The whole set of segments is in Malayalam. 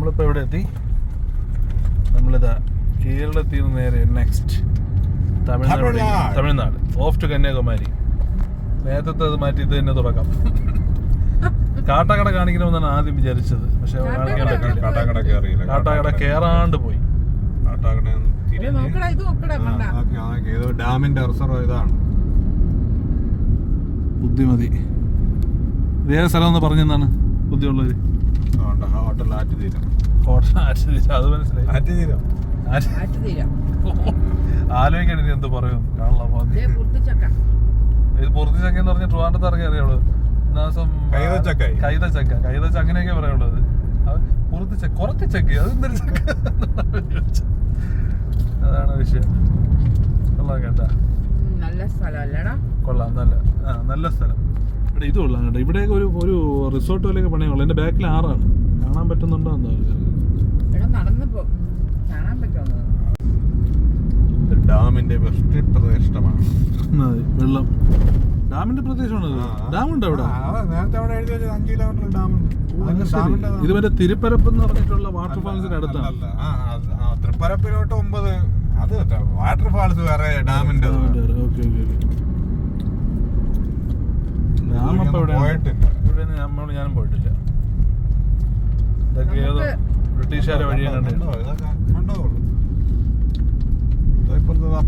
നമ്മളിപ്പോൾ എവിടെ എത്തി? നമ്മളിതാ കേരളത്തിൽ നിന്ന് നേരെ next Tamil Nadu of two Kanyakumari. നേരത്തെ അത് മാറ്റി ഇത് തന്നെ തുടക്കം. കാട്ടാക്കട കാണിക്കണമെന്നാണ് ആദ്യം വിചാരിച്ചത്, പക്ഷെ കാട്ടാക്കട കേറാണ്ട് പോയി. ഡാമിന്റെ റിസർവ് ഇതാണ്. ബുദ്ധിമതി. ഇതേത് സ്ഥലം എന്ന് പറഞ്ഞെന്നാണ് ബുദ്ധിയുള്ളത്? ഹോട്ടൽ ആറ്റുതീരം. അത് മനസ്സിലായി. ആലോചിക്കണ എന്ത് പറയും. ഇത് പൊറുത്തിച്ചക്ക എന്ന് പറഞ്ഞ ട്രിവാൻഡ്രത്ത് ഇറങ്ങി അറിയുള്ളൂ. കൈതച്ചക്ക അങ്ങനെയൊക്കെ പറയുള്ളത്. കുറച്ച് ചക്ക അതെന്തൊരു ചക്ക, അതാണ് വിഷയം. കൊള്ളാം കേട്ടാ, കൊള്ളാം. നല്ല സ്ഥലം. ഇവിടെ ഇത് കൊള്ളാം കേട്ടോ. ഇവിടെയൊക്കെ ഒരു റിസോർട്ട് പോലെയൊക്കെ പണിയുള്ളൂ. എന്റെ ബാക്കിൽ 6 കാണാൻ പറ്റുന്നുണ്ടോ എന്തോ. ഡാമിന്റെ പ്രദേശമാണ്. വെള്ളം ഡാമിന്റെ പ്രദേശമാണ്. ഡാമുണ്ടോ അവിടെ? നേരത്തെ അവിടെ എഴുതി വെച്ചത് 5 കിലോമീറ്റർ ഡാമുണ്ട്. ഇത് മറ്റേ തിരുപ്പരപ്പ് എന്ന് പറഞ്ഞിട്ടുള്ള വാട്ടർഫാൾസിന്റെ അടുത്താണ്. തൃപ്പരപ്പിലോട്ട് 9. അത് വാട്ടർഫാൾസ് വേറെ, ഡാമിന്റെ ഡാം അപ്പൊ ഇവിടെ ഞാനും പോയിട്ടില്ല. ഇതൊക്കെ ഏതോ ബ്രിട്ടീഷുകാരെ വഴിയാണ്.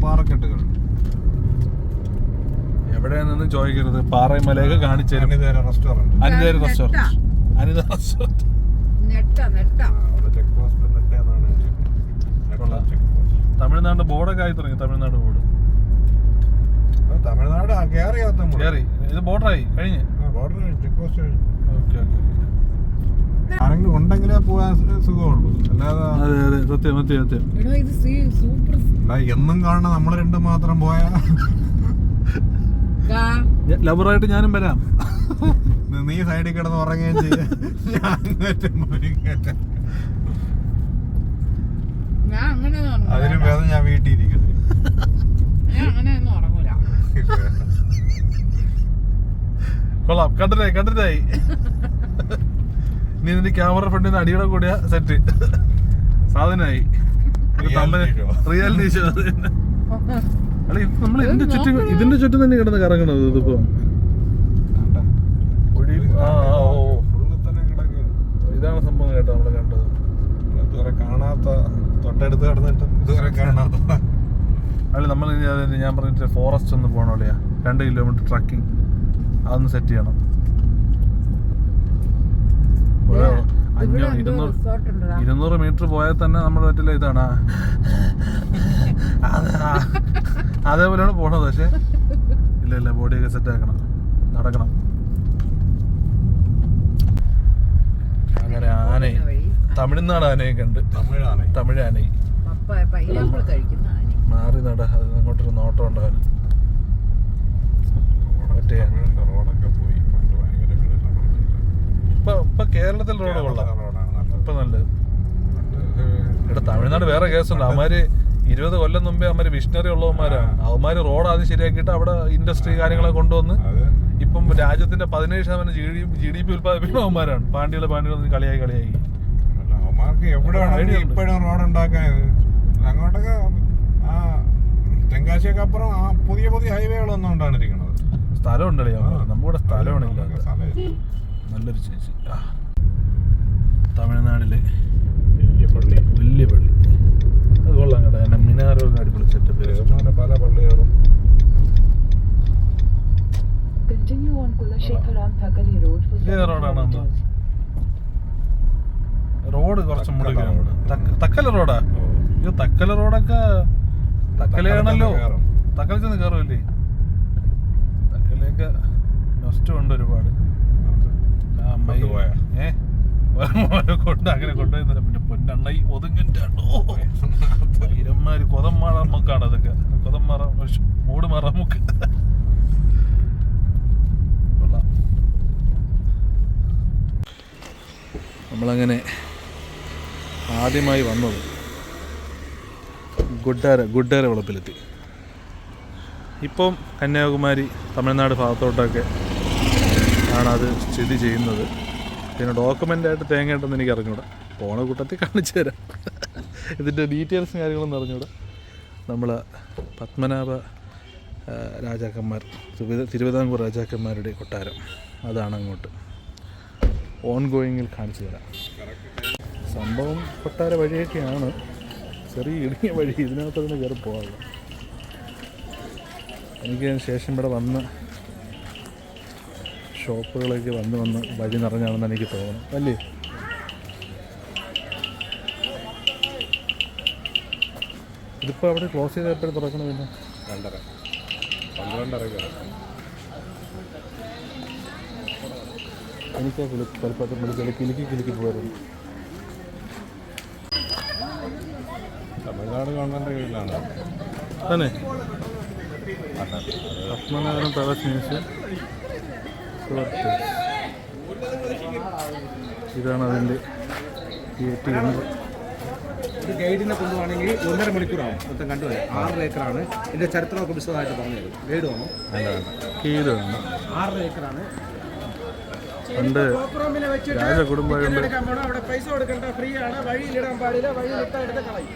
പാറക്കെട്ടുകൾ എവിടെ നിന്ന് ചോദിക്കരുത്. പാറമലയൊക്കെ കാണിച്ചു തരും. അനിത റെസ്റ്റോറന്റ്. തമിഴ്നാട് ബോർഡൊക്കെ ആയി തുടങ്ങി. തമിഴ്നാട് ബോർഡ് കേറി. ഇത് ബോർഡറായി കഴിഞ്ഞ്. ആരെങ്കിലും ഉണ്ടെങ്കിലേ പോകാൻ സുഖമുള്ളൂ. അല്ലാതെ സത്യം. എന്നും കാണണം നമ്മൾ രണ്ടും മാത്രം പോയാ. ലവറായിട്ട് ഞാനും വരാം. നീ സൈഡിൽ കിടന്ന് ഉറങ്ങുകയും ചെയ്യാം. അതിനും വേദന ഞാൻ വീട്ടിൽ ഇരിക്കുന്നു. കൊള്ളാം. കണ്ടിട്ടായി. നീ നിന്റെ ക്യാമറ ഫ്രണ്ടിൽ നിന്ന് അടിയുടെ കൂടിയ സെറ്റ് സാധനമായി. Reality show. നമ്മൾ ഇതിന്റെ ചുറ്റും തന്നെ കിടന്ന് കറങ്ങണത്. ഇതിപ്പോ ഇതാണ് സംഭവം കേട്ടോ. നമ്മള് കണ്ടത് ഇതുവരെ കാണാത്ത, തൊട്ടടുത്ത് കിടന്നിട്ടും ഇതുവരെ കാണാത്ത. അല്ല നമ്മൾ ഞാൻ പറഞ്ഞിട്ട് ഫോറസ്റ്റ് ഒന്ന് പോകണോളിയാ. 2 കിലോമീറ്റർ ട്രക്കിംഗ്. അതൊന്ന് സെറ്റ് ചെയ്യണം. 200 മീറ്റർ പോയാൽ തന്നെ നമ്മൾ പറ്റില്ല. ഇതാണ് അതേപോലെയാണ് പോണത്. പക്ഷെ ഇല്ല ബോഡിയൊക്കെ സെറ്റ് ആക്കണം, നടക്കണം. അങ്ങനെ തമിഴ്നാട് ആനയൊക്കെ ഉണ്ട്. തമിഴ് ആനയും മാറി നട. അത് അങ്ങോട്ടൊരു നോട്ടം ഉണ്ടാകാൻ. മറ്റേ ഇപ്പൊ കേരളത്തിൽ റോഡ് കൊള്ളാം. ഇപ്പൊ നല്ലത്. ഇവിടെ തമിഴ്നാട് വേറെ കേസുണ്ട്. അവന്മാര് 20 കൊല്ലം മുമ്പേ അവന്മാര് വിഷണറി ഉള്ളവന്മാരാണ്. അവന്മാര് റോഡ് ആദ്യം ശരിയാക്കിയിട്ട് അവിടെ ഇൻഡസ്ട്രി കാര്യങ്ങളൊക്കെ കൊണ്ടുവന്ന് ഇപ്പം രാജ്യത്തിന്റെ 17% GDP ഉത്പാദിപ്പിക്കുന്ന അവന്മാരാണ്. പാണ്ടികളൊന്നും കളിയായി. അവന്മാർക്ക് എവിടെ ഇപ്പോഴും റോഡ് ഉണ്ടാക്കാൻ. അങ്ങോട്ടൊക്കെ തെങ്കാശിയൊക്കെ അപ്പുറം പുതിയ ഹൈവേകളൊന്നും ഉണ്ടായിരിക്കുന്നത്. സ്ഥലം ഉണ്ടല്ലോ. നമ്മുടെ സ്ഥലമാണില്ല. നല്ലൊരു ചേച്ചി. തമിഴ്നാടിലെ വലിയ പള്ളി. അത് കൊള്ളാം കേട്ടോ. എന്നെ മിനാരൊക്കെ അടിപൊളി സെറ്റപ്പ്. പല പള്ളികളും. റോഡാണ്. റോഡ് കുറച്ചും കൂടി തക്കല റോഡാ. അയ്യോ, തക്കല റോഡൊക്കെ തക്കലയാണല്ലോ. തക്കല ചെന്ന് കയറുമല്ലേ? തക്കലയൊക്കെ നഷ്ടമുണ്ട് ഒരുപാട്. കൊണ്ട് അങ്ങനെ കൊണ്ടുപോയി. പിന്നെ പൊന്നെണ്ണയി ഒതുങ്ങിട്ടാണോ ഇരുമാര് കൊതമ്മാറ മുക്കാണ്. അതൊക്കെ കൊതമ്മാറ മൂട് മാറ മുക്ക്. നമ്മളങ്ങനെ ആദ്യമായി വന്നത് ഗുഡ്ഡാര വളപ്പിലെത്തി. ഇപ്പം കന്യാകുമാരി തമിഴ്നാട് ഭാഗത്തോട്ടൊക്കെ ആണ് അത് സ്ഥിതി ചെയ്യുന്നത്. പിന്നെ ഡോക്യുമെൻ്റായിട്ട് തേങ്ങ ഉണ്ടെന്ന് എനിക്ക് അറിഞ്ഞൂടാ. പോണ കൂട്ടത്തിൽ കാണിച്ചു തരാം. ഇതിൻ്റെ ഡീറ്റെയിൽസും കാര്യങ്ങളും അറിഞ്ഞൂടെ. നമ്മൾ പത്മനാഭ രാജാക്കന്മാർ, തിരുവിതാംകൂർ രാജാക്കന്മാരുടെ കൊട്ടാരം, അതാണ് അങ്ങോട്ട് ഓൺ ഗോയിങ്ങിൽ കാണിച്ചു തരാം. സംഭവം കൊട്ടാര വഴിയൊക്കെയാണ്, ചെറിയ ഇടുങ്ങിയ വഴി, ഇതിനകത്തൊന്ന് കയറി പോകാറില്ല. എനിക്ക് അതിന് ശേഷം ഇവിടെ വന്ന് ഷോപ്പുകളൊക്കെ വന്ന് വഴി നിറഞ്ഞാണെന്ന് എനിക്ക് തോന്നുന്നു അല്ലേ. ഇതിപ്പോൾ അവിടെ ക്ലോസ് ചെയ്ത് എപ്പോഴും തുറക്കണം? പിന്നെ 2:30 എനിക്ക് ചിലപ്പോൾ കിലുക്കി പോയിരുന്നു. തമിഴ്നാട് ഗവൺമെൻറ് കീഴിലാണ് തന്നെ പത്മനാഭൻ പാലസ് മ്യൂസിയം. ഇതാണ് അതിൻ്റെ ഗേറ്റ്. ഇത് ഗൈഡിനെ കൊണ്ടുപോകണമെങ്കിൽ 1.5 മണിക്കൂറാവും മൊത്തം കണ്ടുവരാൻ. 6 ഏക്കറാണ്. ഇതിൻ്റെ ചരിത്രമൊക്കെ വിശദമായിട്ട് പറഞ്ഞു തരും. ഗൈഡ് വേണോ? കീഴ് വേണം. 6 ഏക്കറാണ്. പണ്ട് രാജകുടുംബമായിട്ട് അവിടെ പൈസ കൊടുക്കേണ്ട, ഫ്രീ ആണ്. വഴിയിലിടാൻ പാടില്ല, വഴിയിലിട്ടാൽ എടുത്ത് കളയും.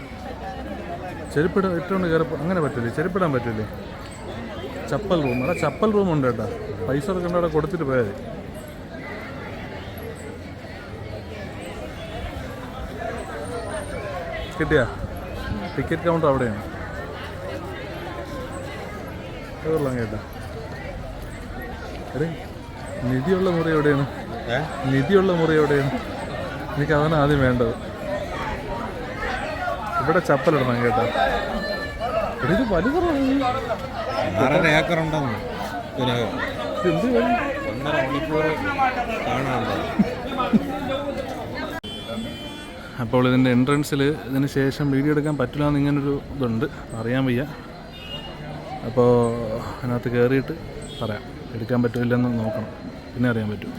ഇട്ടുകൊണ്ട് കയറി അങ്ങനെ പറ്റില്ലേ? ചെരുപ്പിടാൻ പറ്റില്ലേ? ചപ്പൽ റൂം, അവിടെ ചപ്പൽ റൂമുണ്ട് കേട്ടോ. പൈസ കൊടുക്കേണ്ട അവിടെ കൊടുത്തിട്ട് പോയാൽ മതി. കിട്ടിയാ? ടിക്കറ്റ് കൗണ്ടർ അവിടെയാണ്. കേരളം കേട്ടാ. എടേ, നിധിയുള്ള മുറി എവിടെയാണ്? നിധിയുള്ള മുറി എവിടെയാണ്? എനിക്ക് അതാണ് ആദ്യം വേണ്ടത്. ഇവിടെ ചപ്പലിടണം കേട്ടോ. ഇത് വലുതാണ്. 6.5 ഏക്കറുണ്ടെന്ന്. എന്ത് വഴി? 1.5 മണിക്കൂർ കാണാനുണ്ട്. അപ്പോൾ ഇതിൻ്റെ എൻട്രൻസിൽ ഇതിന് ശേഷം വീഡിയോ എടുക്കാൻ പറ്റില്ല എന്ന് ഇങ്ങനൊരു ഇതുണ്ട്, അറിയാൻ വയ്യ. അപ്പോൾ അതിനകത്ത് കയറിയിട്ട് പറയാം. എടുക്കാൻ പറ്റില്ലെന്ന് നോക്കണം, പിന്നെ അറിയാൻ പറ്റും.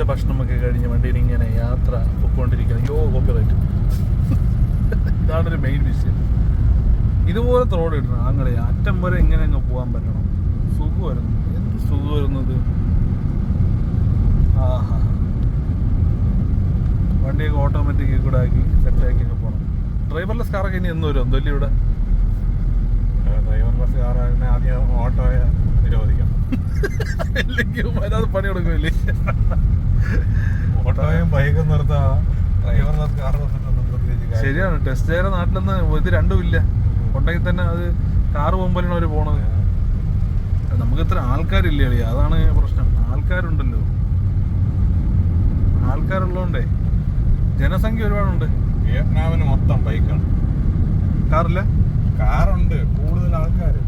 ഭക്ഷണമൊക്കെ കഴിഞ്ഞ് വണ്ടിയിൽ ഇങ്ങനെ യാത്ര പൊയ്ക്കൊണ്ടിരിക്കുന്നത്. കോപ്പിറൈറ്റ്. ഇതാണൊരു മെയിൻ വിഷയം. ഇതുപോലത്തെ റോഡ് ഇടണം. അങ്ങനെ അറ്റം വരെ ഇങ്ങനെ അങ്ങ് പോകാൻ പറ്റണം. സുഖമായിരുന്നു. എന്ത് സുഖമായിരുന്നത്. ആഹാ, വണ്ടിയൊക്കെ ഓട്ടോമാറ്റിക് കൂടെ ആക്കി സെറ്റാക്കിയൊക്കെ പോകണം. ഡ്രൈവർലെസ് കാറൊക്കെ ഇനി എന്ന് വരും വലിയ ഇവിടെ. ഡ്രൈവർലെസ് കാറാണ് ആദ്യം ഓട്ടോയെ നിരോധിക്കണം. ഇല്ലെങ്കിൽ അതിനകത്ത് പണി കൊടുക്കില്ലേ? ഓട്ടോയും ബൈക്കും നിർത്താം, ഡ്രൈവർലെസ് കാർ ശരിയാണ്. ടെസ്റ്റ് ചെയ്ത നാട്ടിലൊന്നും ഇത് രണ്ടും ഇല്ല. ഉണ്ടെങ്കിൽ തന്നെ അത് കാറ് പോകുമ്പോഴാണ് അവർ പോണത്. നമുക്ക് ഇത്ര ആൾക്കാരില്ല കളി, അതാണ് പ്രശ്നം. ആൾക്കാരുണ്ടല്ലോ, ആൾക്കാരുള്ളതുകൊണ്ടേ ജനസംഖ്യ ഒരുപാടുണ്ട്. വിയറ്റ്നാമിന് മൊത്തം ബൈക്കാണ്. കാറില് കാറുണ്ട് കൂടുതൽ ആൾക്കാര്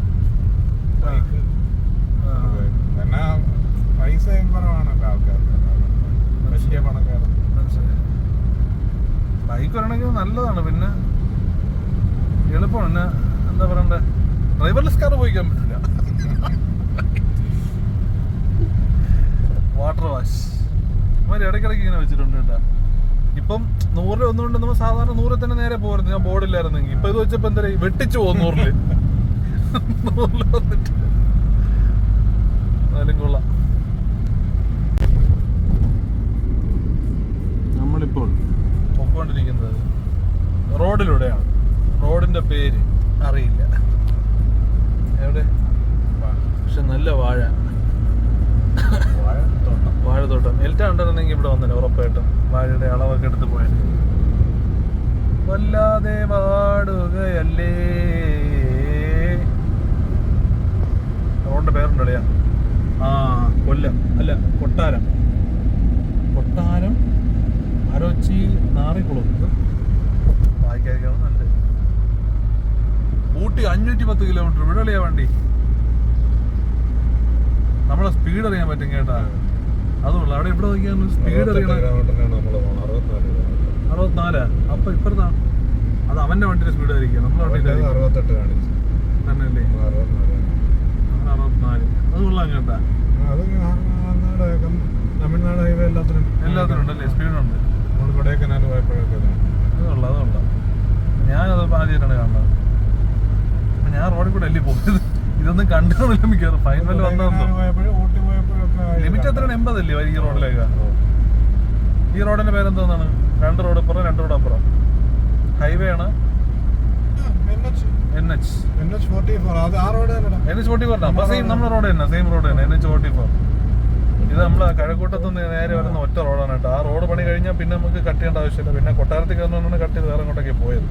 ബൈക്ക് എന്നാ പൈസയും കുറവാണല്ലോ ആൾക്കാർക്ക് വലിയ പണക്കാരൻ. ബൈക്ക് വരണമെങ്കിൽ നല്ലതാണ്, പിന്നെ എളുപ്പമാണ്. പിന്നെ എന്താ പറയണ്ടേ, ഡ്രൈവർലെസ് കാർ ഉപയോഗിക്കാൻ പറ്റില്ല. വാട്ടർ വാഷ് അവര് ഇടയ്ക്കിടയ്ക്ക് ഇങ്ങനെ വെച്ചിട്ടുണ്ട് കേട്ടോ. ഇപ്പം 100 രൂപ ഒന്നുകൊണ്ട് നമ്മൾ സാധാരണ 100 തന്നെ നേരെ പോരുന്നു, ഞാൻ ബോർഡില്ലായിരുന്നെങ്കിൽ. ഇപ്പൊ ഇത് വെച്ചപ്പോ എന്താ വെട്ടിച്ചു പോകും 100 വന്നിട്ട്. എന്നാലും കൊള്ളാം. നമ്മളിപ്പോൾ പൊക്കോണ്ടിരിക്കുന്നത് റോഡിലൂടെയാണ്. റോഡിന്റെ പേര് അറിയില്ല എവിടെ, പക്ഷെ നല്ല വാഴത്തോട്ടം. എൽറ്റ ഉണ്ടായിരുന്നെങ്കിൽ ഇവിടെ വന്നില്ല ഉറപ്പായിട്ടും. വാഴയുടെ അളവൊക്കെ എടുത്ത് പോയത്. വല്ലാതെ വാടുകയല്ലേ. റോഡിന്റെ പേരുണ്ടല്ലേ? കൊല്ലം അല്ല, കൊട്ടാരം അരോച്ചി നാറിക്കുളം. വായിക്കാണ് നല്ലത്. ഊട്ടി 510 കിലോമീറ്റർ. ഇവിടെയാ വണ്ടി. നമ്മളെ സ്പീഡ് അറിയാൻ പറ്റും കേട്ടാ. അതുമല്ല അവിടെ ഇവിടെ നോക്കിയാൽ സ്പീഡ് അറിയണം. 64. അപ്പൊ ഇപ്പഴത്താ അത് അവന്റെ വണ്ടിയുടെ സ്പീഡ് ആയിരിക്കും, നമ്മളെ വണ്ടിയിലെ തന്നെയല്ലേ? 64. അത് കൊള്ളാം കേട്ടാ. തമിഴ്നാട് ഹൈവേ എല്ലാത്തിനും ഉണ്ടല്ലേ, സ്പീഡുണ്ട്. കൊടൈക്കനാൽ പോയപ്പോഴൊക്കെ അതുകൊള്ള. ഞാനത് ആദ്യമായിട്ടാണ് കാണുന്നത്. ഞാൻ റോഡിൽ കൂടെ അല്ലേ പോയത്. ഇതൊന്നും കണ്ടുകൊണ്ടില്ല മിക്കവാറും. ഫൈനൽ വന്നതെന്നോ. ലിമിറ്റ് എത്രയാണ്? 80 അല്ലേ ഈ റോഡിലേക്ക്? ഈ റോഡിന്റെ പേരെന്തോന്നാണ്? 2 റോഡ് ഇപ്പുറം 2 റോഡ് അപ്പുറം. ഹൈവേ ആണ്. NH 44. അപ്പൊ സെയിം നമ്മുടെ റോഡ് തന്നെ, സെയിം റോഡ് തന്നെ, NH 44. ഇത് നമ്മളെ കഴക്കൂട്ടത്തുനിന്ന് നേരെ വരുന്ന ഒറ്റ റോഡാണ് കേട്ടോ. ആ റോഡ് പണി കഴിഞ്ഞാൽ പിന്നെ നമുക്ക് കട്ട് ചെയ്യേണ്ട ആവശ്യമില്ല. പിന്നെ കൊട്ടാരത്തിൽ കയറുന്നതുകൊണ്ടാണ് കട്ട് ചെയ്ത് വേറെ അങ്ങോട്ടൊക്കെ പോയത്.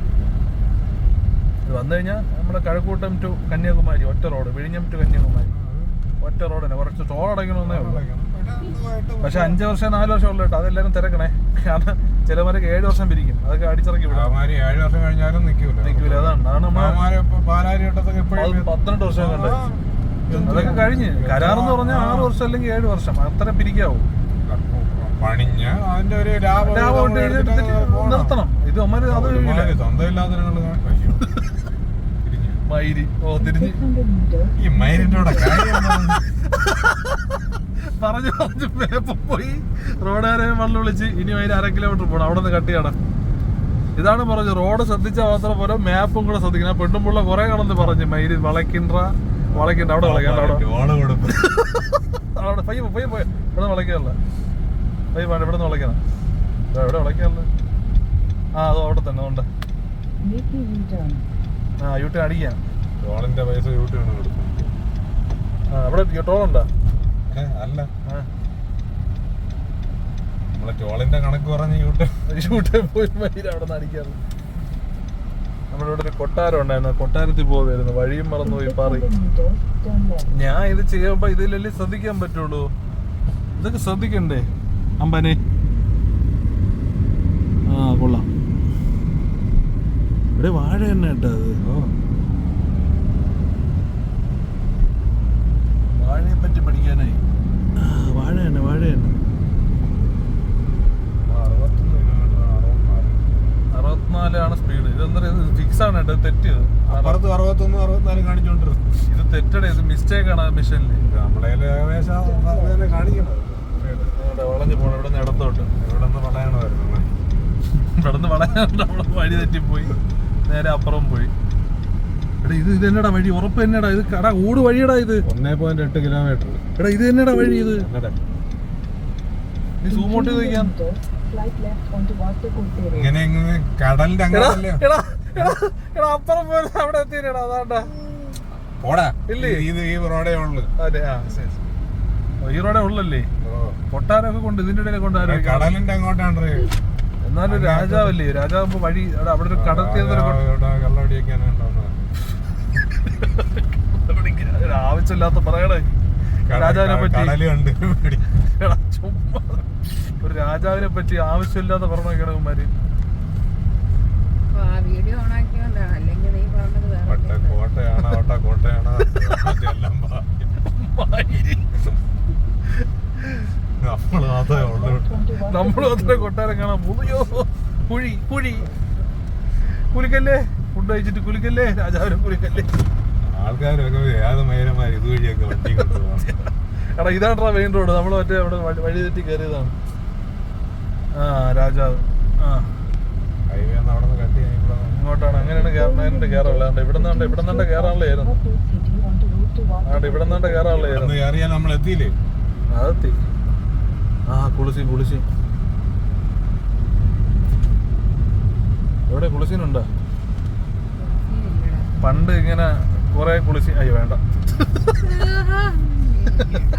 ഇത് വന്നു കഴിഞ്ഞാൽ നമ്മുടെ കഴക്കൂട്ടം ടു കന്യാകുമാരി ഒറ്റ റോഡ്, വിഴിഞ്ഞം ടു കന്യാകുമാരി ഒറ്റ റോഡ് തന്നെ. കുറച്ച് ടോൾ അടയ്ക്കണമെന്നേ ഉള്ളൂ. പക്ഷെ 5 വർഷം 4 വർഷം ഉള്ളു കേട്ടോ. അതെല്ലാവരും തിരക്കണേ. കാരണം ചിലവരൊക്കെ 7 വർഷം പിരിക്കും. അതൊക്കെ അടിച്ചിറക്കി വിടാം. 7 വർഷം കഴിഞ്ഞാലും നിൽക്കൂല. അതാണ് 18 വർഷം കണ്ടേ. അതൊക്കെ കഴിഞ്ഞ് കരാറെന്ന് പറഞ്ഞാൽ 6 വർഷം അല്ലെങ്കിൽ 7 വർഷം അത്ര പിരിക്കാവും. പണിഞ്ഞ് അതിന്റെ ഒരു ലാഭം നിർത്തണം. ഇത് അമ്മര് അത് സ്വന്തമില്ലാത്ത മയിരി തിരിഞ്ഞ് ഈ മൈരിന്റെ പറഞ്ഞു വേപ്പം പോയി. റോഡുകാരെ വെള്ളം വിളിച്ച് ഇനി അതിന് 1/2 കിലോമീറ്റർ പോകണം. അവിടെ നിന്ന് കട്ട് ചെയ്യണം. ഇതാണ് പറഞ്ഞു, റോഡ് ശ്രദ്ധിച്ചാൽ മാത്രം പോലെ മാപ്പും കൂടെ ശ്രദ്ധിക്കണം. പെണ്ണുമ്പുള്ള കുറെ കടന്ന് പറഞ്ഞു മയിരി വളയ്ക്കണ്ട അവിടെ വളയ്ക്കണ്ട. അവിടെ പയ്യ പോയി ഇവിടെ വളയ്ക്കാറില്ല. പയ്യ വേണ്ട ഇവിടെ നിന്ന് വളയ്ക്കണം. എവിടെ വളയ്ക്കാറില്ല? അതോ അവിടെ തന്നെ ഉണ്ട്. യൂട്ടേൺ അടിക്കാം. ടോളിന്റെ പൈസ യൂട്ടേൺ കൊടുക്കും. അവിടെ ടോളുണ്ടോ? അല്ല, നമ്മളെ ടോളിന്റെ കണക്ക് പറഞ്ഞ് യൂട്ടേൺ പോയി മയില് അവിടെ നിന്ന് അടിക്കാറ്. നമ്മുടെ ഇവിടെ ഒരു കൊട്ടാരം ഉണ്ടായിരുന്നു. കൊട്ടാരത്തിൽ പോകുമായിരുന്നു. വഴിയും മറന്നുപോയി പാറി. ഞാൻ ഇത് ചെയ്യുമ്പോ ഇതിലല്ലേ ശ്രദ്ധിക്കാൻ പറ്റുള്ളൂ. ഇതൊക്കെ ശ്രദ്ധിക്കണ്ടേ അമ്പനെ? കൊള്ളാം. ഇവിടെ വാഴ തന്നെ കേട്ടോ. അത് വാഴയെ പറ്റി പഠിക്കാനായി. വാഴ തന്നെ 64 സ്പീഡ്. ഇതെന്താ ഫിക്സ് ആണ് കേട്ടോ. തെറ്റിയത് 61 64 കാണിച്ചോണ്ടിരുന്നു. ഇത് തെറ്റടേ, ഇത് മിസ്റ്റേക്ക് ആണ് മിഷനിൽ. നമ്മളെ ഏകദേശം കാണിക്കണം. വളഞ്ഞു പോണം. ഇവിടെ നിന്ന് ഇടത്തോട്ട്. ഇവിടെ നിന്ന് വളയണമായിരുന്നു. ഇവിടുന്ന് വളയാണ്ട് നമ്മളെ വഴി തെറ്റിപ്പോയി. നേരെ അപ്പുറം പോയി. എടാ ഇത് എന്നടാ വഴി? ഉറപ്പ് തന്നെടാ ഇത്. കടാ ഊട് വഴിയടാ ഇത്. 1.8 കിലോമീറ്റർ. എടാ ഇത് എന്നടാ വഴി ഇത്? നീ സൂമോട്ട് ചോദിക്കാം. ഇങ്ങനെ കടലിന്റെ അപ്പുറം പോലും അവിടെ എത്തിയില്ലടാ. അതാണ്ടാ പോടാ. ഇല്ലേ ഇത് ഈ റോഡേ ഉള്ളു. അതെ ഈ റോഡേ ഉള്ളല്ലേ? കൊട്ടാരമൊക്കെ കൊണ്ട് ഇതിന്റെ ഇടയിലെ കൊണ്ട് കടലിന്റെ അങ്ങോട്ടാണ്. എന്നാലും രാജാവല്ലേ? രാജാവുമ്പോ വഴി അവിടെ ഒരു കടൽ ആവശ്യമില്ലാത്ത പറയണേ. രാജാവിനെ പറ്റി ചുമ്മാ ഒരു രാജാവിനെ പറ്റി ആവശ്യമില്ലാത്ത പറഞ്ഞ കിടക്കുമാര്. വീഡിയോ ഓണാക്കിയോണ്ടാണ്, അല്ലെങ്കിൽ നീ നമ്മൾ അത്ര കൊട്ടാരം കാണാൻ മുറിയോ കുഴി കുഴി കുലിക്കല്ലേ ഫുഡ് കഴിച്ചിട്ട് കുലിക്കല്ലേ രാജാവിനും കുലിക്കല്ലേ. ആൾക്കാരൊക്കെ ഏത് മൈരന്മാർ ഇതുവഴിയൊക്കെ വണ്ടി കൊണ്ടുപോകണം. എടാ ഇതാണ്ടാ മെയിൻ റോഡ്, നമ്മൾ മറ്റേ അവിടെ വഴി തെറ്റി കയറിയതാണ്. ആ രാജാവ് ആ ഹൈവേ അവിടെ നിന്ന് കട്ടി ഇങ്ങോട്ടാണ്. അങ്ങനെയാണ് കയറാനുള്ളത്. ഇവിടെ നിന്നാണ്ട് കയറാനുള്ളതായിരുന്നു. ഇവിടെ നിന്നാണ്ട് കയറാനുള്ളതായിരുന്നു. അറിയാൻ നമ്മൾ എത്തിയില്ലേ? അതെത്തി. ആ കുളിസീൻ എവിടെ കുളിസീനുണ്ടോ? പണ്ട് ഇങ്ങനെ കൊറേ കുളിസീൻ. അയ്യോ വേണ്ട.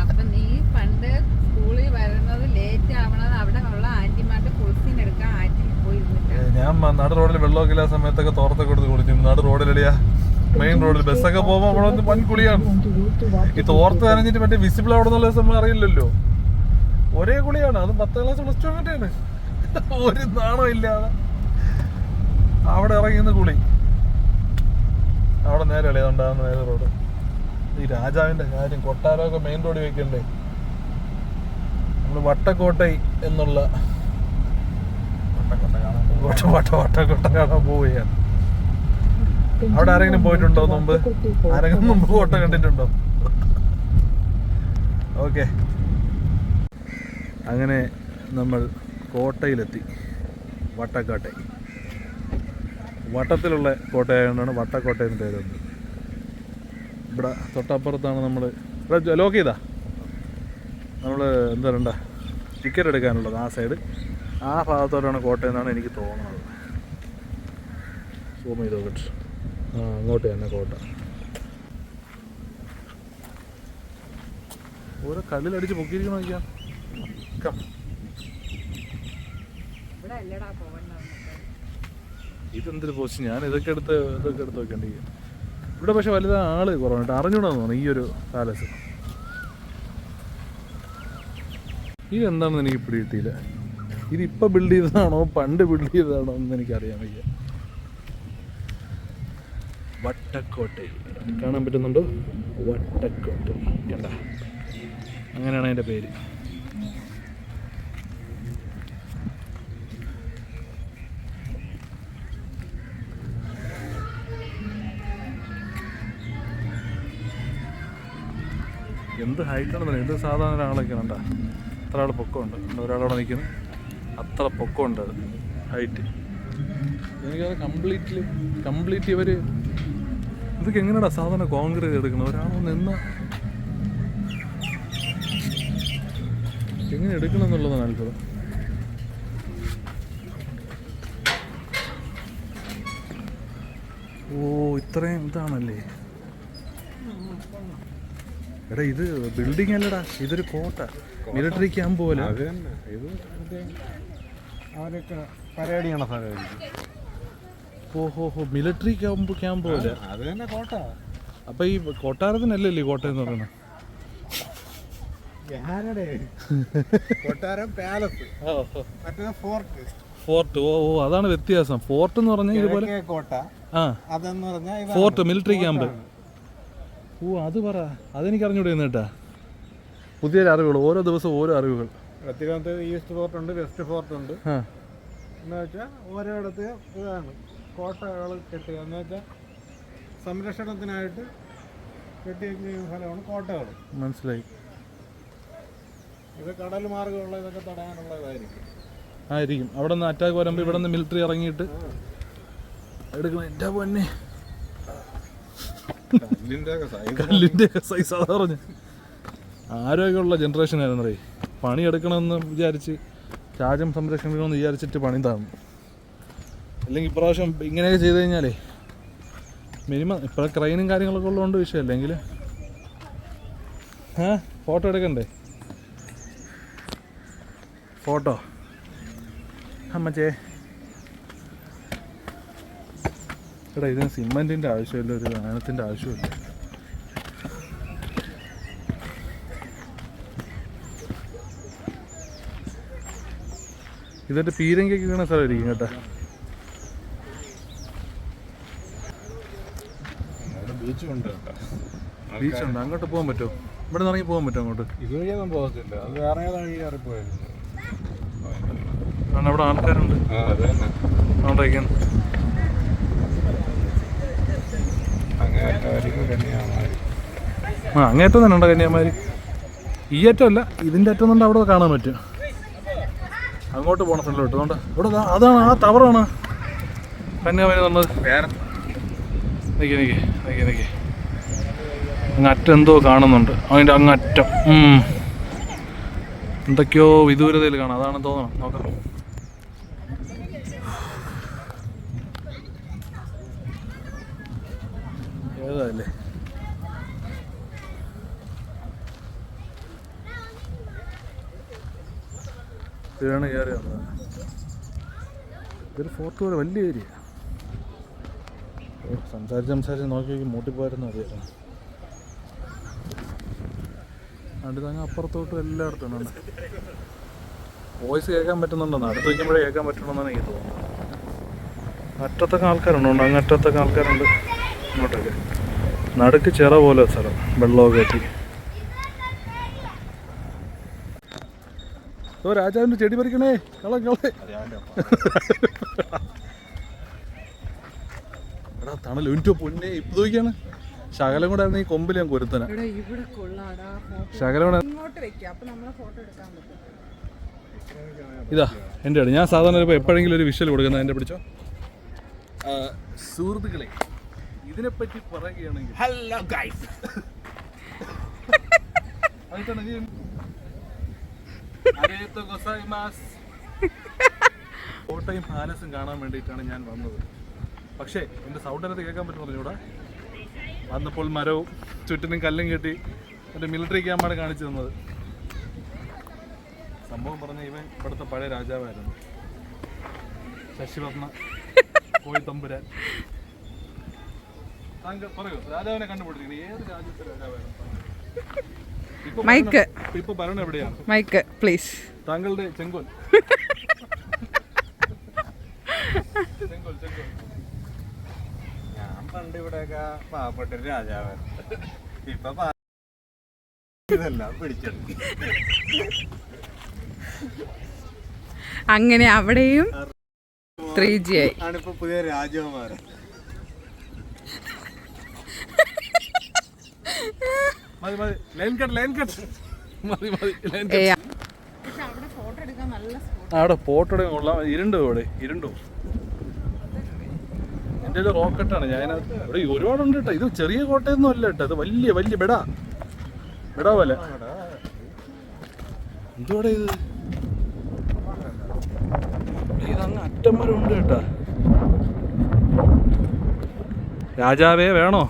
അപ്പൊ നീ പണ്ട് സ്കൂളിൽ വരുന്നത് ലേറ്റ് ആവണത് അവിടെ ഉള്ള ആന്റിമാരുടെ കുളിസീൻ എടുക്കാൻ ആറ്റിൽ പോയിരുന്നില്ല. ഞാൻ നട റോഡിൽ വെള്ളമൊക്കെ ഇല്ലാത്ത സമയത്തൊക്കെ തോർത്തൊക്കെ എടുത്ത് കുളിച്ചു. നട റോഡിലടിയാ മെയിൻ റോഡിൽ ബസ്സൊക്കെ പോകുമ്പോ അവിടെ വൻ കുളിയാണ്. ഈ തോർത്ത് നനഞ്ഞിട്ട് മറ്റേ വിസിബിൾ അവിടെ നിന്നുള്ള സമയം അറിയില്ലല്ലോ. ഒരേ കുളിയാണ്. അത് 10ാം ക്ലാസ് പ്ലസ് 2 അങ്ങനെയാണ്. ഒരു നാണം ഇല്ലാതെ അവിടെ ഇറങ്ങിന്ന് കുളി. അവിടെ നേരെ ഇളയുണ്ടാകുന്ന നേരെ റോഡ്. ഈ രാജാവിന്റെ കാര്യം കൊട്ടാരമൊക്കെ മെയിൻ റോഡിൽ വെക്കണ്ടേ? നമ്മള് വട്ടക്കോട്ടൈ എന്നുള്ള വട്ടക്കോട്ട കാണാൻ പോവുകയാണ്. അവിടെ ആരെങ്കിലും പോയിട്ടുണ്ടോ മുമ്പ്? ആരെങ്കിലും മുമ്പ് കോട്ട കണ്ടിട്ടുണ്ടോ? ഓക്കെ, അങ്ങനെ നമ്മൾ കോട്ടയിലെത്തി. വട്ടക്കോട്ടൈ വട്ടത്തിലുള്ള കോട്ടയായതുകൊണ്ടാണ് വട്ടക്കോട്ട എന്ന് പേര് വന്നത്. ഇവിടെ തൊട്ടപ്പുറത്താണ് നമ്മൾ ഇവിടെ ലോക്ക് ചെയ്താ നമ്മൾ എന്താ പറയണ്ട ടിക്കറ്റ് എടുക്കാനുള്ളത്. ആ സൈഡ് ആ ഭാഗത്തോട്ടാണ് കോട്ടയെന്നാണ് എനിക്ക് തോന്നുന്നത്. സൂം ചെയ്ത് നോക്കട്ടെ. ആ അങ്ങോട്ട് തന്നെ കോട്ട. ഓരോ കല്ലിലടിച്ച് പൊക്കിയിരിക്കണോ നോക്കിയാ. ഇവിടെ അല്ലടാ പോകണ്ട. ഇതെന്തൊരു പോസ്റ്റ്. ഞാൻ ഇതൊക്കെ എടുത്ത് വെക്കേണ്ടി. ഇവിടെ പക്ഷെ വലുതാ ആള് കുറവാണ്. അറിഞ്ഞൂടാന്ന് തോന്നുന്നു ഈ ഒരു പാലസ്. ഇതെന്താണെന്ന് എനിക്ക് പിടികിട്ടിയില്ല. ഇതിപ്പോൾ ബിൽഡ് ചെയ്തതാണോ പണ്ട് ബിൽഡ് ചെയ്തതാണോ എന്ന് എനിക്കറിയാൻ വയ്യ. വട്ടക്കോട്ടയിൽ കാണാൻ പറ്റുന്നുണ്ടോ? വട്ടക്കോട്ട കണ്ട, അങ്ങനെയാണ് അതിൻ്റെ പേര്. എന്ത് ഹൈറ്റാണെന്ന് എന്ത് സാധാരണ ഒരാളൊക്കെ കണ്ട അത്ര ആൾ പൊക്കമുണ്ട്. ഒരാളവിടെ നിൽക്കുന്നു, അത്ര പൊക്കമുണ്ട്. അത് ഹൈറ്റ് എനിക്കത് കംപ്ലീറ്റ് ഇവർ ഇതൊക്കെ എങ്ങനെയാടാ സാധാരണ കോൺക്രീറ്റ് എടുക്കുന്നത്? ഒരാളോ നിന്ന് എങ്ങനെ എടുക്കണം എന്നുള്ളതാണ് അത്ഭുതം. ഓ ഇത്രയും ഇതാണല്ലേ. എടാ ഇത് ബിൽഡിംഗ് അല്ലടാ, ഇതൊരു കോട്ട, മിലിറ്ററി ക്യാമ്പ് പോലെ. അവരൊക്കെ പരേഡ് ചെയ്യണ സ്ഥലമായിരിക്കും. ഓഹോ മിലിറ്ററി ക്യാമ്പ് പോലെ. അത് തന്നെ കോട്ട. അപ്പൊ ഈ കൊട്ടാരത്തിനല്ലല്ലേ ഈ കോട്ട എന്ന് പറയുന്നത്? കൊട്ടാരം പാലസ്, മറ്റേ ഫോർട്ട്. ഓ അതാണ് വ്യത്യാസം. ഫോർട്ട് എന്ന് പറഞ്ഞാൽ ഇതുപോലെ കോട്ട. ആ അതെന്ന് പറഞ്ഞാൽ ഫോർട്ട് മിലിറ്ററി ക്യാമ്പ്. ഓ അത് പറ, അതെനിക്ക് അറിഞ്ഞൂടെ കേട്ടാ. പുതിയൊരു അറിവുകൾ, ഓരോ ദിവസവും ഓരോ അറിവുകൾ. തിരുവനന്തപുരം ഈസ്റ്റ് ഫോർട്ട് ഉണ്ട്, വെസ്റ്റ് ഫോർട്ട് ഉണ്ട്. എന്ന് വെച്ചാൽ ഓരോയിടത്ത് ഇതാണ് കോട്ടകൾ കെട്ടുക. എന്ന് വെച്ചാൽ സംരക്ഷണത്തിനായിട്ട് കെട്ടിവെക്കുന്ന സ്ഥലമാണ് കോട്ടകൾ. മനസ്സിലായി. ഇത് കടൽ മാർഗമുള്ള ഇതൊക്കെ തടയാനുള്ളതായിരിക്കും. ആയിരിക്കും. അവിടെ നിന്ന് അറ്റാക്ക് വരുമ്പോൾ ഇവിടെ നിന്ന് മിലിറ്ററി ഇറങ്ങിയിട്ട് എടുക്കണം. എൻ്റെ പൊന്നെ, കല്ലിൻ്റെ സൈസ് അതാ പറഞ്ഞു. ആരോഗ്യമുള്ള ജനറേഷൻ ആയിരുന്നു അറിയാം. പണിയെടുക്കണമെന്ന് വിചാരിച്ച് രാജ്യം സംരക്ഷിക്കണമെന്ന് വിചാരിച്ചിട്ട് പണി താന്നു. അല്ലെങ്കിൽ ഇപ്രാവശ്യം ഇങ്ങനെയൊക്കെ ചെയ്ത് കഴിഞ്ഞാലേ മിനിമം ഇപ്പോൾ ക്രൈനും കാര്യങ്ങളൊക്കെ ഉള്ളതുകൊണ്ട് വിഷയമല്ല. എങ്കിൽ ഫോട്ടോ എടുക്കണ്ടേ? ഫോട്ടോ അമ്മച്ചേ. എടാ ഇതിന് സിമെൻറ്റിൻ്റെ ആവശ്യമില്ല, ഒരു ആനത്തിൻ്റെ ആവശ്യമില്ല. ഇതൊരു പീരങ്കിക്ക് വീണ സ്ഥലമായിരിക്കും കേട്ടോ. ബീച്ചുണ്ട്, അങ്ങോട്ട് പോകാൻ പറ്റുമോ? ഇവിടെ നിന്ന് ഇറങ്ങി പോകാൻ പറ്റുമോ അങ്ങോട്ട്? ഇതുവഴിയൊന്നും പോകത്തില്ല. അത് വേറെ ഏതാണ് ഈ കയറിപ്പോയത്. കാരണം അവിടെ ആൾക്കാരുണ്ട് അതുകൊണ്ടിരിക്കുന്നു. അങ്ങേറ്റം തന്നെ ഉണ്ടോ കന്യാകുമാരി? ഈ അറ്റം അല്ല, ഇതിൻ്റെ അറ്റം കൊണ്ട് അവിടെ കാണാൻ പറ്റും. അങ്ങോട്ട് പോകണം ഫ്രണ്ടിലോട്ട്. അതുകൊണ്ട് ഇവിടെ അതാണ്, ആ ടവറാണ് കന്യാകുമാരി പറഞ്ഞത്. നിൽക്കി അങ്ങ് അറ്റം എന്തോ കാണുന്നുണ്ട്, അതിൻ്റെ അങ്ങറ്റം എന്തൊക്കെയോ വിദൂരതയിൽ കാണാം. അതാണെന്ന് തോന്നണം. നോക്കാം. ഏതല്ലേ ഇതാണ് കയറി വന്നത്. ഇതൊരു ഫോർട്ട് പോലെ വലിയ ഏരിയ. സംസാരിച്ച് നോക്കി മൂട്ടിപ്പോയിരുന്നു അറിയാം. അടുത്തങ്ങ് അപ്പുറത്തോട്ട് എല്ലായിടത്തും ഉണ്ട്. വോയിസ് കേൾക്കാൻ പറ്റുന്നുണ്ടെന്ന് അടുത്ത് വയ്ക്കുമ്പോഴേ കേൾക്കാൻ പറ്റണമെന്നാണ് എനിക്ക് തോന്നുന്നത്. അറ്റത്തൊക്കെ ആൾക്കാരുണ്ടോ? അങ്ങറ്റത്തൊക്കെ ആൾക്കാരുണ്ട്. ഇങ്ങോട്ടൊക്കെ നടുക്ക് ചിറ പോലെ സ്ഥലം, വെള്ളമൊക്കെ എത്തി. ഓ രാജാവിൻ്റെ ചെടി പറിക്കണേ, കള എടാ തണൽ ഒറ്റ പൊന്നെ ഇപ്പം നോക്കിയാണ്. ശകലം കൂടെ ആയിരുന്നു ഈ കൊമ്പിൽ ഞാൻ കൊരുത്തന. ശകലം കൂടെ ഇതാ എൻ്റെ ആണ്. ഞാൻ സാധാരണ ഇപ്പോൾ എപ്പോഴെങ്കിലും ഒരു വിഷ്വൽ കൊടുക്കുന്നത്. എൻ്റെ പിടിച്ചോ സുഹൃത്തുക്കളെ, ഇതിനെപ്പറ്റി പറയുകയാണെങ്കിൽ ഹലോ ഗൈസ്, കോട്ടയും പാലസും കാണാൻ വേണ്ടിയിട്ടാണ് ഞാൻ വന്നത്. പക്ഷേ എൻ്റെ സൗണ്ടിനകത്ത് കേൾക്കാൻ പറ്റുന്നില്ല. ഇവിടെ വന്നപ്പോൾ മരവും ചുറ്റിനും കല്ലും കെട്ടി എൻ്റെ മിലിറ്ററി ക്യാമ്പാണ് കാണിച്ചു തന്നത്. സംഭവം പറഞ്ഞ ഇവൻ ഇവിടുത്തെ പഴയ രാജാവായിരുന്നു, ശശിവർണ്ണ കോഴിത്തമ്പുരാൻ. താങ്കൾ പറയൂ, രാജാവിനെ കണ്ടുപിടിച്ചിരിക്കുന്നത് ഏത് രാജ്യത്തെ രാജാവായിരുന്നു? ഇപ്പൊ ഭരണം എവിടെയാണ്? Mike please. താങ്കളുടെ ചെങ്കോൽ. ഞാൻ പണ്ട് ഇവിടെയൊക്കെ പാവപ്പെട്ടൊരു രാജാവായിരുന്നു. ഇപ്പൊ ഇതെല്ലാം പിടിച്ചെടുക്കും. അങ്ങനെ അവിടെയും 3G ആയി. ആണിപ്പോ പുതിയ രാജകുമാരൻ. അവിടെ ഫോട്ടോ എടുക്കാൻ കൊള്ളാം. ഇരുണ്ടോ ഇവിടെ? ഇരുണ്ടോ? എൻ്റെ ഒരു റോക്കറ്റാണ്. ഞാൻ ഇവിടെ ഒരുപാടുണ്ട് കേട്ടോ. ഇത് ചെറിയ കോട്ടയൊന്നും അല്ല കേട്ടോ, ഇത് വലിയ വലിയ ബെടാ പോലെ. എന്തുവാടെ ഇത്? ഇതങ്ങ് അറ്റം വരെ ഉണ്ട് കേട്ടാ. രാജാവേ വേണോ?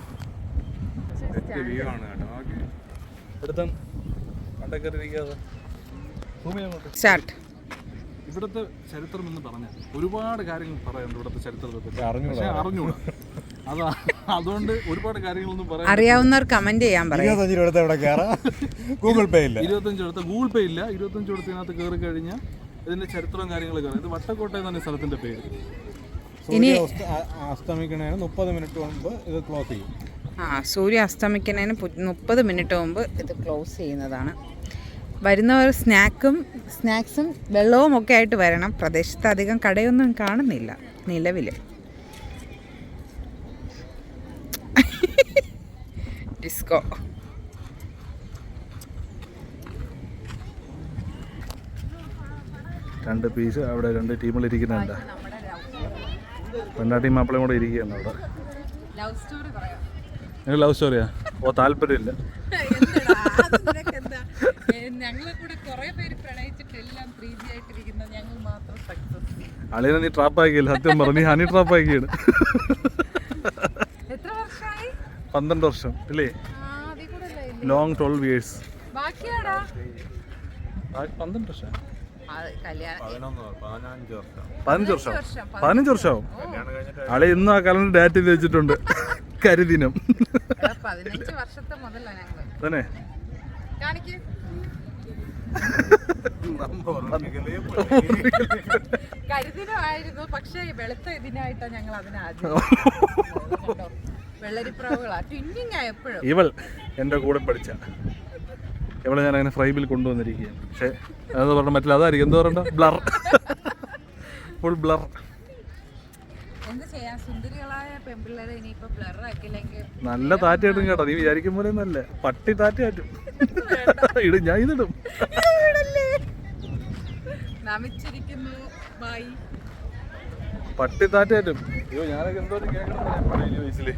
ഇവിടുത്തെ ചരിത്രം എന്ന് പറഞ്ഞാൽ ഒരുപാട് കാര്യങ്ങൾ പറയാനുണ്ട്. ഇവിടുത്തെ ചരിത്രത്തെ പറ്റി അറിഞ്ഞൂടാ. അതാ, അതുകൊണ്ട് ഒരുപാട് കാര്യങ്ങളൊന്നും പറയാൻ അറിയാവുന്നവർ കമന്റ് ചെയ്യാൻ പറയാം. 25 രൂപ എവിടെ കയറാം? ഗൂഗിൾ പേ ഇല്ല. 25 എടുത്ത ഗൂഗിൾ പേ ഇല്ല. 25 എടുത്തതിനകത്ത് കയറി കഴിഞ്ഞാൽ ഇതിന്റെ ചരിത്രവും കാര്യങ്ങളൊക്കെ അറിയാം. ഇത് വട്ടക്കോട്ട എന്നാണ് സ്ഥലത്തിന്റെ പേര്. ഇനി അസ്തമിക്കണേന് 30 മിനിറ്റ് മുമ്പ് ഇത് ക്ലോസ് ചെയ്യും. സൂര്യ അസ്തമിക്കുന്നതിന് 30 മിനിറ്റ് മുമ്പ് ഇത് ക്ലോസ് ചെയ്യുന്നതാണ്. വരുന്നവർ സ്നാക്സും വെള്ളവും ഒക്കെ ആയിട്ട് വരണം. പ്രദേശത്ത് അധികം കടയൊന്നും കാണുന്നില്ല നിലവിൽ. ഡിസ്കോ രണ്ട് പീസ് അവിടെ 2 ടീമുകൾ ഇരിക്കുന്നുണ്ട്. പെണ്ണാട്ടിയും മാപ്പിളയും കൂടെ ഇരിക്കുകയാണ് അവിടെ. നിങ്ങൾ ലവ് സ്റ്റോറിയാ? ഓ താല്പര്യമില്ല. അളിയനെ നീ ട്രാപ്പാക്കിയില്ല. സത്യം പറഞ്ഞു, നീ ഹണി ട്രാപ്പാക്കിയാണ്. 12 വർഷം അല്ലേ? Long 12 years. 12 വർഷം 15 വർഷമാവും. ആളെ ഇന്നും ആ കലണ്ടർ ഡാറ്റ് ചെയ്ത് വെച്ചിട്ടുണ്ട്. കരിദിനം തന്നെ. കരിദിനമായിരുന്നു, പക്ഷേ വെളുത്ത ഇതിനായിട്ടാണ് ഞങ്ങൾ അതിനെ വെള്ളരിപ്രാവുകളാ ട്വിന്നിങ് എപ്പോഴും. ഇവൾ എൻ്റെ കൂടെ പഠിച്ച ഇവളെ ഞാൻ അങ്ങനെ ഫ്രൈബിൽ കൊണ്ടുവന്നിരിക്കുകയാണ്. പക്ഷെ അതെന്ന് പറഞ്ഞാൽ മറ്റില്ല, അതായിരിക്കും എന്താ പറയണ്ട ബ്ലർ. Full blur. എന്ത് ചെയ്യാം, സുന്ദരികളായ പെൺപിള്ളേരെ ഇനിയിപ്പോ ബ്ലർ ആക്കില്ലെങ്കിൽ നല്ല താറ്റായിട്ടും കേട്ടോ, നീ വിചാരിക്കും പോലെ ഒന്നല്ല, പട്ടി താറ്റാറ്റും. ഇടും, ഞാൻ ഇതിടും. നമിച്ചിരിക്കുന്നു ബൈ. പട്ടി താറ്റാറ്റും. അയ്യോ ഞാനൊക്കെ എന്തോ കേൾക്കണം 17 വയസ്സില്.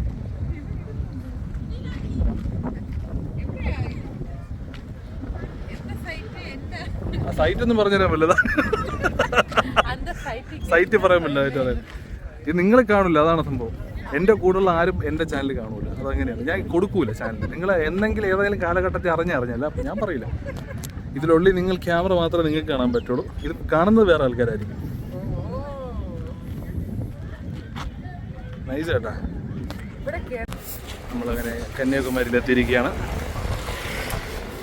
ആ സൈറ്റ് ഒന്നും പറഞ്ഞുതരാൻ പറ്റില്ല, സൈറ്റ് പറയാൻ പറ്റില്ല. ഇത് നിങ്ങൾ കാണില്ല, അതാണ് സംഭവം. എൻ്റെ കൂടെയുള്ള ആരും എൻ്റെ ചാനൽ കാണൂല, അതങ്ങനെയാണ്. ഞാൻ കൊടുക്കൂല ചാനൽ. നിങ്ങൾ എന്തെങ്കിലും ഏതെങ്കിലും കാലഘട്ടത്തിൽ അറിഞ്ഞല്ല, ഞാൻ പറയില്ല. ഇതിലുള്ളിൽ നിങ്ങൾ ക്യാമറ മാത്രമേ നിങ്ങൾക്ക് കാണാൻ പറ്റുള്ളൂ. ഇത് കാണുന്നത് വേറെ ആൾക്കാരായിരിക്കും. നൈസ് കേട്ടാ. നമ്മളങ്ങനെ കന്യാകുമാരിയിലെത്തിയിരിക്കുകയാണ്.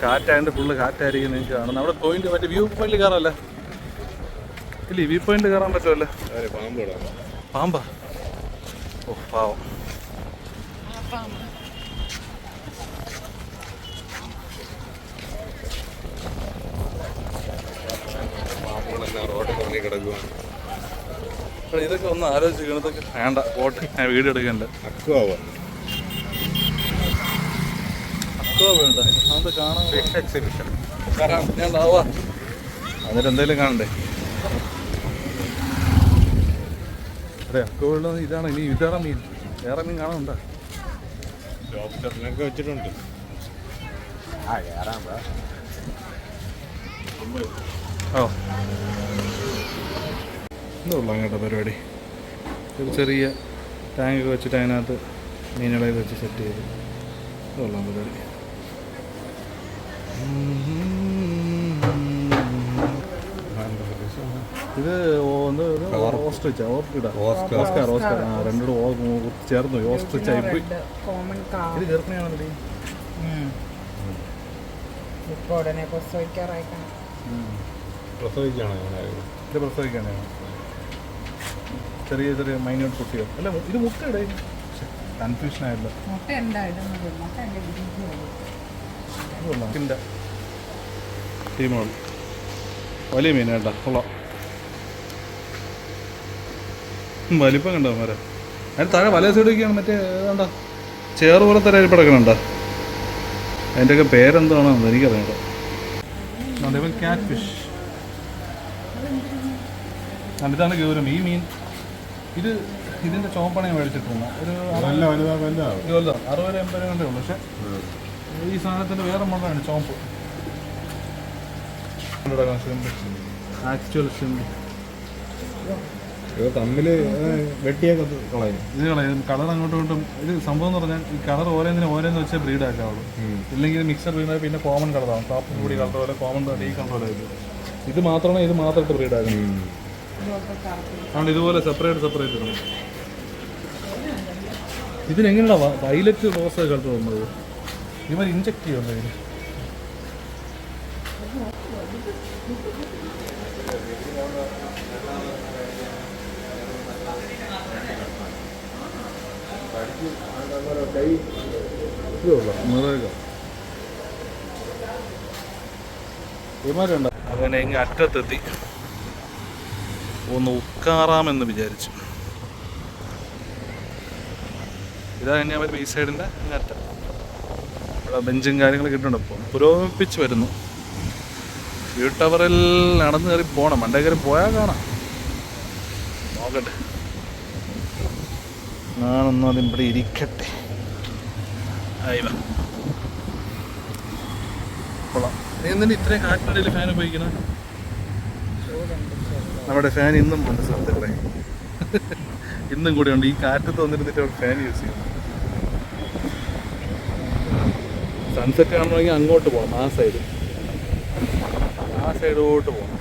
കാറ്റായതുകൊണ്ട് ഫുള്ള് കാറ്റായിരിക്കും നിങ്ങൾക്ക് കാണുന്നത്. അവിടെ പോയിന്റ്, മറ്റേ വ്യൂ പോയിന്റിൽ കയറാമല്ലേ? ഇല്ലേ, വ്യൂ പോയിന്റ് കയറാൻ പറ്റുമല്ലേ? പാമ്പാ? ഓ പാവം. ഇതൊക്കെ ഒന്ന് ആലോചിക്കണം. ഇതൊക്കെ വേണ്ട, പോട്ടെ, ഞാൻ വീഡിയോ എടുക്കണ്ട. അക്വാ വേണ്ട, അത് കാണാൻ എക്സിബിഷൻ ഞാൻ ഉണ്ടാവാ. എന്നിട്ട് എന്തെങ്കിലും കാണണ്ടേ? അതെ, അക്വാ ഉള്ളത് ഇതാണ്. ഇനി ഇതാണ് മീൻ, വേറെ മീൻ കാണാനുണ്ടോ? വെച്ചിട്ടുണ്ട്. ഓ എന്തുള്ള കേട്ടോ പരിപാടി. ഒരു ചെറിയ ടാങ്കൊക്കെ വെച്ചിട്ട് അതിനകത്ത് മീനുകളെ വെച്ച് സെറ്റ് ചെയ്ത് ഇതുള്ള പരിപാടി. ഇത് ഓസ്ട്രിച്ച്, ഓസ്കാർ. രണ്ടോട് ചേർന്നു ഓസ്ട്രിച്ച് ആയിപ്പോയി. ഇത് ചേർക്കണയാണല്ലേ? ഇത് പ്രസവിക്കാനാണ്. ചെറിയ ചെറിയ മൈന്യൂട്ട് കുട്ടികൾ. അല്ല, ഇത് മുട്ടയുടെ കൺഫ്യൂഷൻ ആയല്ലോ. ടീമുകൾ വലിയ മീൻ കേട്ടോ, കൊള്ളാം. വലിപ്പം കണ്ടോ മരം. അതിന് താഴെ വല സൈഡിലേക്കാണ് മറ്റേ ഏതാണ്ടാ ചേറ് പോലെ തന്നെ അരിപ്പ് കിടക്കണുണ്ടോ? അതിൻ്റെയൊക്കെ പേരെന്താണോ എനിക്കറിയാം. ഇവൻ ക്യാറ്റ് ഫിഷ്. ഇതാണ് ഗൗരം. ഈ മീൻ ഇത് ഇതിൻ്റെ ചോപ്പാണ് ഞാൻ മേടിച്ചിട്ടുണ്ട്. ഒരു 60-80 കണ്ടേ ഉള്ളൂ. പക്ഷെ ഈ സാധനത്തിൻ്റെ വേറെ മോഡലാണ് ചോപ്പ്. ആക്ച്വൽ സിമ്പിൾ തമ്മിൽ വെട്ടിയൊക്കെ കളയും. ഇത് കളയും. കളർ അങ്ങോട്ടും ഇങ്ങോട്ടും. ഇത് സംഭവം എന്ന് പറഞ്ഞാൽ ഈ കളർ ഓരോന്ന് വെച്ചാൽ ബ്രീഡ് ആക്കാവുള്ളൂ. ഇല്ലെങ്കിൽ മിക്സർ ബ്രീഡ് പിന്നെ കോമൺ കളറാവും. കാപ്പും കൂടി കളർ പോലെ കോമൺ ഈ കളർ പോലെ ആയിരിക്കും. ഇത് മാത്രമായിട്ട് ബ്രീഡ് ആകും. അതുകൊണ്ട് ഇതുപോലെ സെപ്പറേറ്റ് ഇടണം. ഇതിനെങ്ങനെയാണ് വയലറ്റ് റോസ് കളർ വന്നത്? ഇവർ ഇഞ്ചക്ട് ചെയ്യുമല്ലോ ഇതിന്. അങ്ങനെ ഇങ്ങ് അറ്റത്തെത്തി. ഒന്ന് ഉക്കാറാമെന്ന് വിചാരിച്ചു. ഇതാ കന്യാകുമാരി ഈ സൈഡിൻ്റെ അറ്റം. ഇവിടെ ബെഞ്ചും കാര്യങ്ങളൊക്കെ ഇട്ടുണ്ട്. ഇപ്പോൾ പുരോഗമിപ്പിച്ച് വരുന്നു. വ്യൂ ടവറിൽ നടന്നു കയറി പോകണം. മണ്ടേ കയറി പോയാൽ കാണാം. നോക്കട്ടെ, ഞാനൊന്നും അതും ഇവിടെ ഇരിക്കട്ടെ. ആയിവ കൊള്ളാം. നീ എന്തിനാ ഇത്രയും കാറ്റിനിടയിൽ ഫാൻ ഉപയോഗിക്കണം? നമ്മുടെ ഫാൻ ഇന്നും ഉണ്ട് സ്ഥലത്തുകളെ, ഇന്നും കൂടെ ഉണ്ട്. ഈ കാറ്റത്ത് വന്നിരുന്നിട്ട് അവിടെ ഫാൻ യൂസ് ചെയ്യും. സൺസെറ്റ് കാണണമെങ്കിൽ അങ്ങോട്ട് പോകണം, ആ സൈഡോട്ട് പോകണം.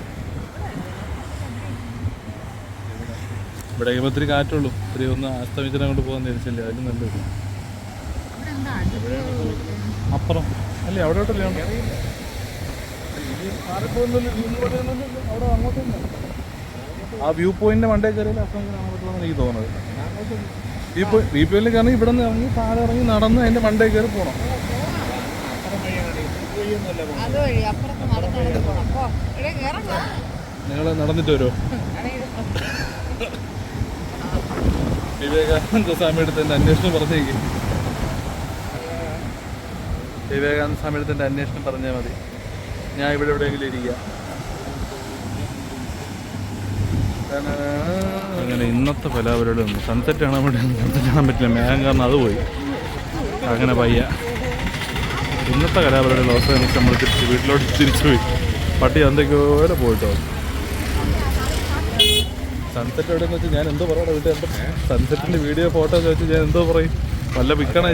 ഇവിടെ ഒത്തിരി കാറ്റുള്ളൂ. ഒത്തിരി ഒന്ന് അസ്തമിച്ചിട്ട് അങ്ങോട്ട് പോകാൻ തിരിച്ചില്ല. അതിന് നല്ലത് അപ്പുറം അല്ലേ, അവിടോട്ടല്ലേ ഉണ്ട്. അവിടെ അങ്ങോട്ടൊന്നും ആ വ്യൂ പോയിന്റിന്റെ മണ്ടേ കയറിയാൽ അസ്തമിക്കാൻ പറ്റുമെന്ന് എനിക്ക് തോന്നുന്നത്. വ്യൂ പോയിന്റിൽ കയറി ഇവിടെ നിന്ന് ഇറങ്ങി താഴെ ഇറങ്ങി നടന്ന് അതിന്റെ മണ്ടേ കയറി പോകണം. നിങ്ങൾ നടന്നിട്ട് വരുമോ? വിവേകാനന്ദ സ്വാമിയുടെ അന്വേഷണം പറഞ്ഞേക്ക്. വിവേകാനന്ദ സ്വാമിയുടെ അന്വേഷണം പറഞ്ഞാൽ മതി. ഞാൻ ഇവിടെ എവിടെയെങ്കിലും ഇരിക്കുക. അങ്ങനെ ഇന്നത്തെ പലാപരിപാടി ഒന്നും സൺസെറ്റ് കാണാൻ വേണ്ടി സൺസെറ്റ് കാണാൻ പറ്റില്ല, മേഘം കാരണം അത് പോയി. അങ്ങനെ പയ്യ ഇന്നത്തെ കലാപരിപാടിയുള്ള അവസ്ഥ നമ്മൾ വീട്ടിലോട്ട് തിരിച്ചു പോയി. പട്ടി എന്തൊക്കെയോടെ പോയിട്ടോ. സൺസെറ്റ് എവിടെയെന്ന് വെച്ചാൽ ഞാൻ എന്തോ പറയണം വീട്ടിൽ എൻ്റെ സൺസെറ്റിൻ്റെ വീഡിയോ ഫോട്ടോ ഒക്കെ വെച്ച് ഞാൻ എന്തോ പറയും, വല്ല പിക്കണ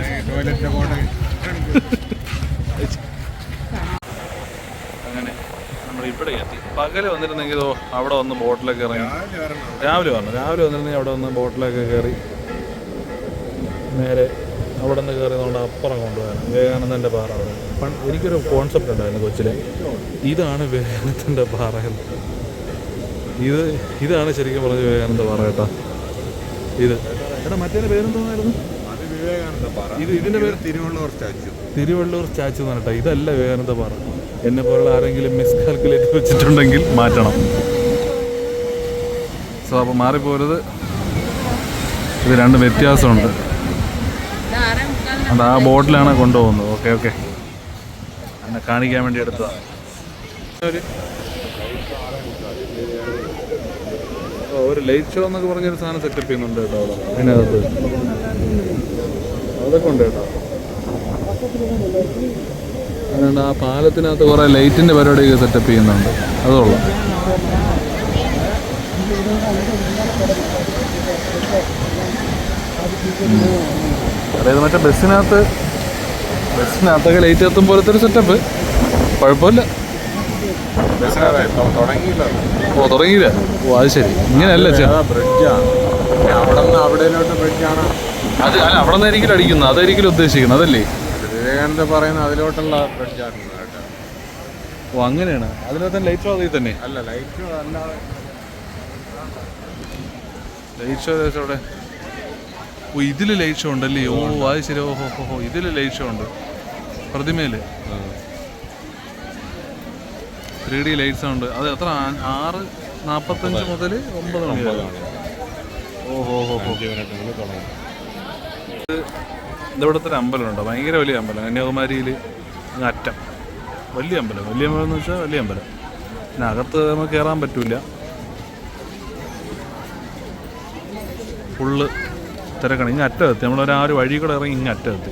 അങ്ങനെ നമ്മൾ ഇവിടെ എത്തി. പകല് വന്നിരുന്നെങ്കിലോ അവിടെ വന്ന് ബോട്ടിലൊക്കെ ഇറങ്ങി. രാവിലെ വന്നിരുന്നെങ്കിൽ അവിടെ വന്ന് ബോട്ടിലൊക്കെ കയറി നേരെ അവിടെ നിന്ന് കയറി നമ്മുടെ അപ്പുറം കൊണ്ടുപോകാൻ വിവേകാനന്ദൻ്റെ പാറ. അവിടെ എനിക്കൊരു കോൺസെപ്റ്റ് ഉണ്ടായിരുന്നു കൊച്ചിലെ, ഇതാണ് വിവേകാനന്ദൻ്റെ പാറ എന്ന്. ഇതാണ് ശരിക്കും പറഞ്ഞ വിവേകാനന്ദ പാറ കേട്ടോ. ഇത് എടാ മറ്റേ പേരെന്തോന്നായിരുന്നു? ഇതിൻ്റെ പേര് തിരുവള്ളൂർ സ്റ്റാച്ചു എന്ന് പറഞ്ഞിട്ടാ. ഇതല്ല വിവേകാനന്ദ പാറ. എന്നെ പോലുള്ള ആരെങ്കിലും മിസ്കാൽക്കുലേറ്റ് വെച്ചിട്ടുണ്ടെങ്കിൽ മാറ്റണം. സോ അപ്പോൾ മാറിപ്പോരുത്. ഇത് രണ്ട് വ്യത്യാസമുണ്ട്. അത് ആ ബോട്ടിലാണ് കൊണ്ടുപോകുന്നത്. ഓക്കെ എന്നെ കാണിക്കാൻ വേണ്ടി എടുത്തതാണ്. ഒരു ലൈറ്റ് ഷോ എന്നൊക്കെ പറഞ്ഞൊരു സാധനം സെറ്റപ്പ് ചെയ്യുന്നുണ്ട് കേട്ടോ അവിടെ. അതിനകത്ത് അതൊക്കെ ഉണ്ട് കേട്ടോ. അതുകൊണ്ട് ആ പാലത്തിനകത്ത് കുറേ ലൈറ്റിൻ്റെ പരിപാടിയൊക്കെ സെറ്റപ്പ് ചെയ്യുന്നുണ്ട്. അതുള്ള അതായത് മറ്റേ ബസ്സിനകത്തൊക്കെ ലൈറ്റ് എത്തും പോലത്തെ ഒരു സെറ്റപ്പ്. കുഴപ്പമില്ല. തുടങ്ങിയില്ല. അത് ശരി. ഇങ്ങനെയല്ല അത് അല്ല, അവിടെ നിന്നായിരിക്കും അടിക്കുന്നത്. അതായിരിക്കും ഉദ്ദേശിക്കുന്നത്, അതല്ലേ വിവേകാനന്ദ പറയുന്നത് അതിലോട്ടുള്ള ബ്രിഡ്ജാണ്. അങ്ങനെയാണ്. അതിനകത്ത് ലൈറ്റ് ഷോ അതിൽ തന്നെ അല്ല, ലൈറ്റ് ഷോ അല്ലാതെ ലൈറ്റ് ഷോ അവിടെ. ഇതിൽ ലൈറ്റ് ഷോ ഉണ്ടല്ലേ? അത് ശരി. ഓഹോ ഇതിൽ ലൈറ്റ് ഷോ ഉണ്ട് പ്രതിമയിൽ. 3D ലൈറ്റ്സ് ഉണ്ട്. അത് എത്ര? 6:45 മുതൽ 9 മണി വരെ. ഓഹോ ഇവിടുത്തെ ഒരു അമ്പലമുണ്ട്, ഭയങ്കര വലിയ അമ്പലം. കന്യാകുമാരിയിൽ അറ്റം വലിയ അമ്പലം എന്ന് വെച്ചാൽ വലിയ അമ്പലം. പിന്നെ അകത്ത് നമുക്ക് കയറാൻ പറ്റില്ല, ഫുള്ള് തിരക്കണം. ഇങ്ങ് അറ്റം എത്തി. നമ്മളൊരു വഴി കൂടെ ഇറങ്ങി ഇങ്ങ് അറ്റം എത്തി.